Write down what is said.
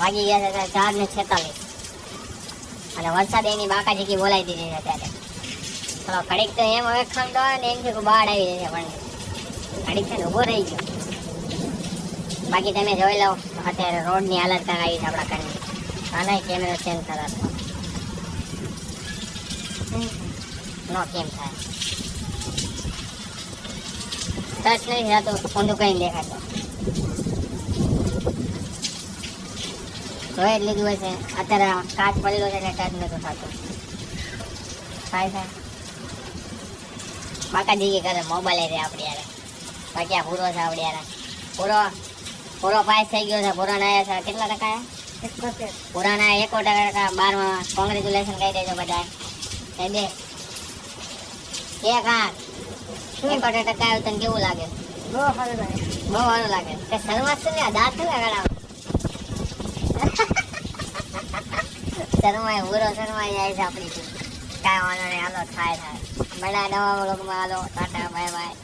વાગી ગયા છે 4:46 અને વરસાદ એની બાકાજીકી બોલાવી દીધી છે અત્યારે. થોડો ઘડીક તો એમ હવે ખંડો ને એમ છે કે બાઢ આવી જશે પણ ઘડીક છે ને ઊભો રહી ગયો. બાકી તમે જોઈ લો અત્યારે રોડની હાલત કાંઈ આવી છે આપણા ઘરની. આના કેમેરો ચેન્જ કરાતો નો કેમ થાય ટચ નહીં થતું, ઊંધું કઈ દેખાતો. જોઈ જ લીધું હોય છે અત્યારે કાચ પડેલો છે એટલે ટચ નતું થતું. થાય બાકાજી કરે મોબાઈલ રે આપણી યારે. બાકી આ પૂરો છે આપણી યારે. પૂરો પાસ થઈ ગયો છે. પૂરો ના છે કેટલા ટકા? 71. પૂરાના 1% 12માં કોંગ્રેચ્યુલેશન કહી દેજો બધા. એ બે એક આઠ 1% આવ્યું તને કેવું લાગે? બહુ સારું લાગે. કે શરૂઆત છે ને દાંત છે ને શરમાય પૂરો શરમાઈ જાય છે આપણી. કાંઈ વાંધો નહીં, હાલો થાય. બધા નવા વ્લોગમાં હાલો, ટાટા બાય બાય.